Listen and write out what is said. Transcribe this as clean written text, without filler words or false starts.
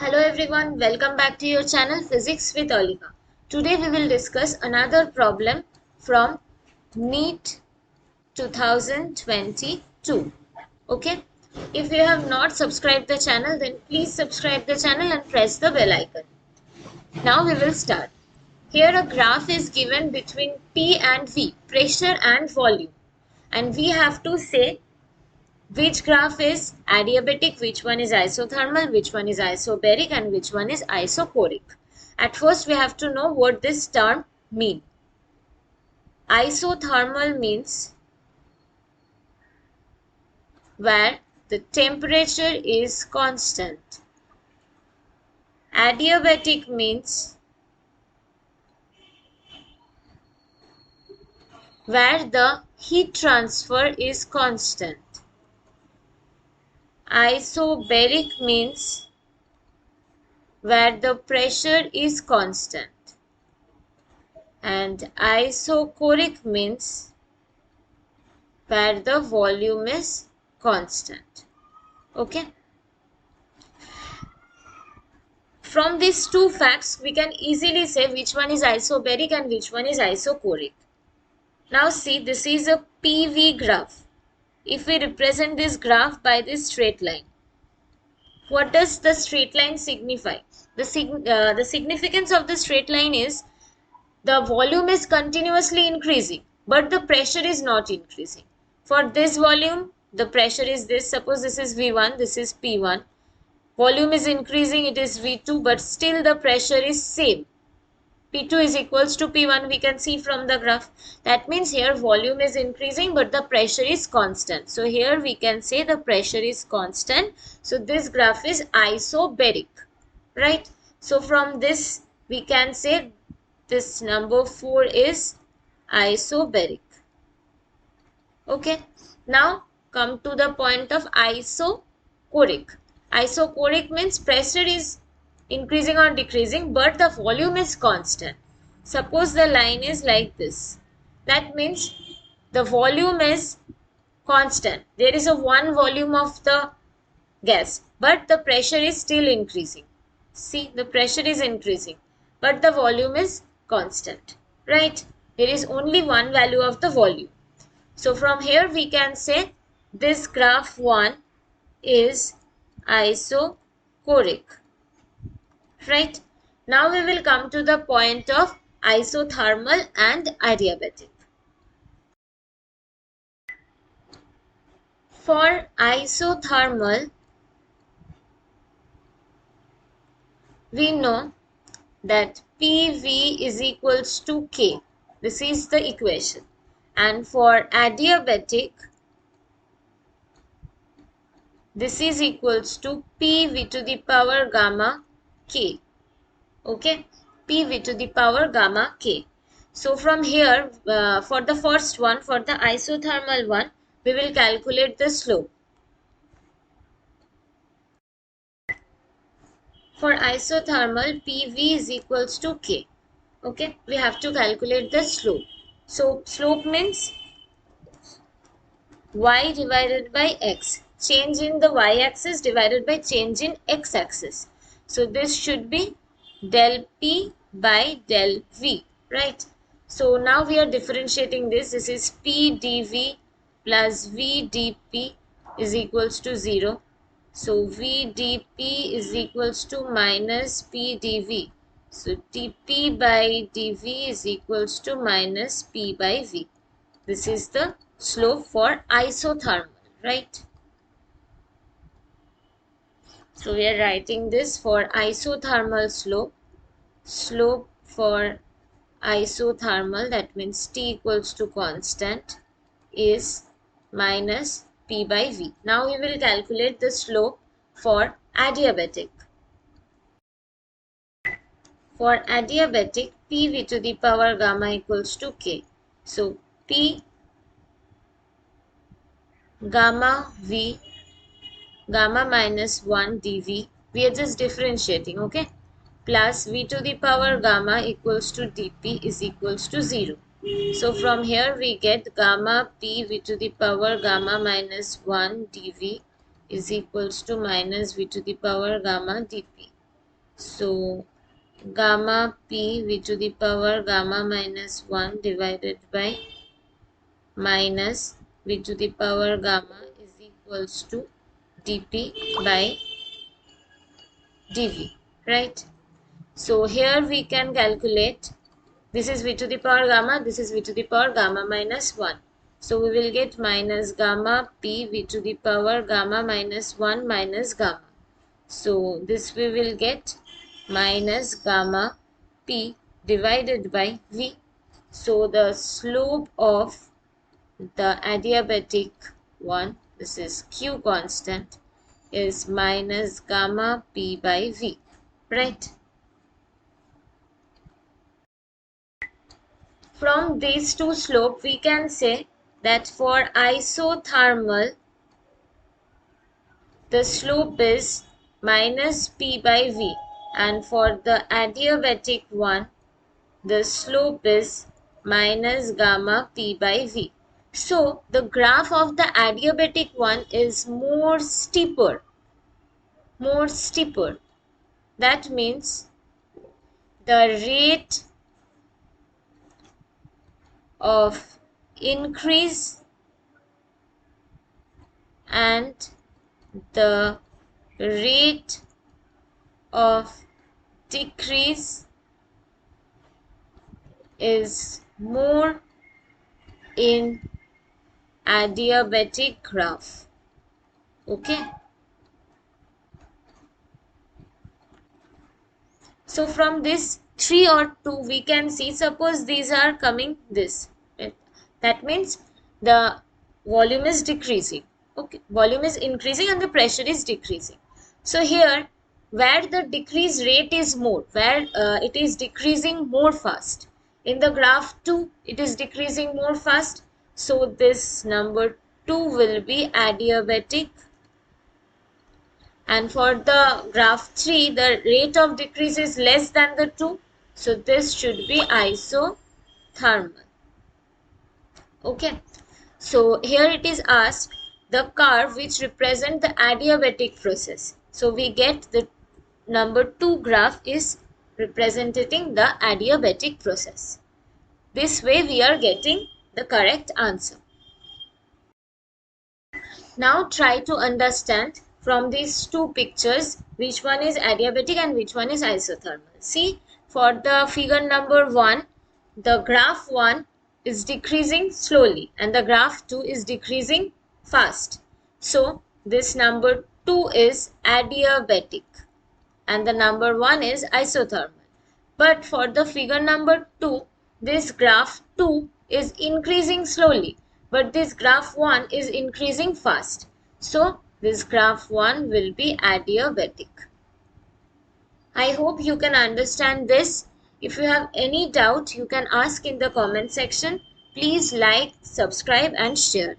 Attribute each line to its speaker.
Speaker 1: Hello everyone, welcome back to your channel Physics with Olika. Today we will discuss another problem from NEET 2022. Okay, if you have not subscribed the channel, then please subscribe the channel and press the bell icon. Now we will start. Here a graph is given between P and V, pressure and volume, and we have to say which graph is adiabatic, which one is isothermal, which one is isobaric, and which one is isochoric. At first, we have to know what this term means. Isothermal means where the temperature is constant. Adiabatic means where the heat transfer is constant. Isobaric means where the pressure is constant. And isochoric means where the volume is constant. Okay. From these two facts, we can easily say which one is isobaric and which one is isochoric. Now see, this is a PV graph. If we represent this graph by this straight line, what does the straight line signify? The significance of the straight line is the volume is continuously increasing, but the pressure is not increasing. For this volume, the pressure is this. Suppose this is V1, this is P1. Volume is increasing, it is V2, but still the pressure is same. P2 is equals to P1, we can see from the graph. That means here volume is increasing, but the pressure is constant. So here we can say the pressure is constant. So this graph is isobaric, right? So from this, we can say this number 4 is isobaric. Okay. Now come to the point of isochoric. Isochoric means pressure is increasing or decreasing, but the volume is constant. Suppose the line is like this. That means the volume is constant. There is a one volume of the gas, but the pressure is still increasing. See, the pressure is increasing, but the volume is constant, right? There is only one value of the volume. So from here we can say this graph 1 is isochoric, right? Now we will come to the point of isothermal and adiabatic. For isothermal, we know that PV is equals to K. This is the equation. And for adiabatic, this is equals to PV to the power gamma K. Okay, PV to the power gamma K. So from here, for the first one, for the isothermal one, we will calculate the slope. For isothermal, PV is equals to K. Okay, we have to calculate the slope. So slope means y divided by x. Change in the y-axis divided by change in x-axis. So this should be del P by del V, right? So now we are differentiating this. This is P dV plus V dP is equals to 0. So V dP is equals to minus P dV. So dP by dV is equals to minus P by V. This is the slope for isothermal, right? So we are writing this for isothermal slope. Slope for isothermal, that means T equals to constant, is minus P by V. Now we will calculate the slope for adiabatic. For adiabatic, PV to the power gamma equals to K. So P gamma V, gamma minus 1 dV, we are just differentiating, okay? Plus V to the power gamma equals to dP is equals to 0. So from here we get gamma P V to the power gamma minus 1 dV is equals to minus V to the power gamma dP. So gamma p v to the power gamma minus 1 divided by minus v to the power gamma is equals to dp by dv, right? So here we can calculate, this is v to the power gamma, this is v to the power gamma minus 1. So we will get minus gamma p v to the power gamma minus 1 minus gamma. So this we will get minus gamma p divided by v. So the slope of the adiabatic one, this is q constant, is minus gamma p by v, right? From these two slopes, we can say that for isothermal, the slope is minus p by v, and for the adiabatic one, the slope is minus gamma p by v. So the graph of the adiabatic one is more steeper. That means the rate of increase and the rate of decrease is more in adiabatic graph. Okay. So from this 3 or 2 we can see, suppose these are coming this. That means the volume is decreasing. Okay. Volume is increasing and the pressure is decreasing. So here where the decrease rate is more, where it is decreasing more fast. In the graph 2 it is decreasing more fast. So this number 2 will be adiabatic. And for the graph 3, the rate of decrease is less than the 2. So this should be isothermal. Okay. So here it is asked the curve which represent the adiabatic process. So we get the number 2 graph is representing the adiabatic process. This way we are getting the correct answer. Now try to understand from these two pictures which one is adiabatic and which one is isothermal. See, for the figure number 1, the graph 1 is decreasing slowly and the graph 2 is decreasing fast. So this number 2 is adiabatic and the number 1 is isothermal. But for the figure number 2, this graph 2 is increasing slowly, but this graph 1 is increasing fast. So this graph 1 will be adiabatic. I hope you can understand this. If you have any doubt, you can ask in the comment section. Please like, subscribe and share.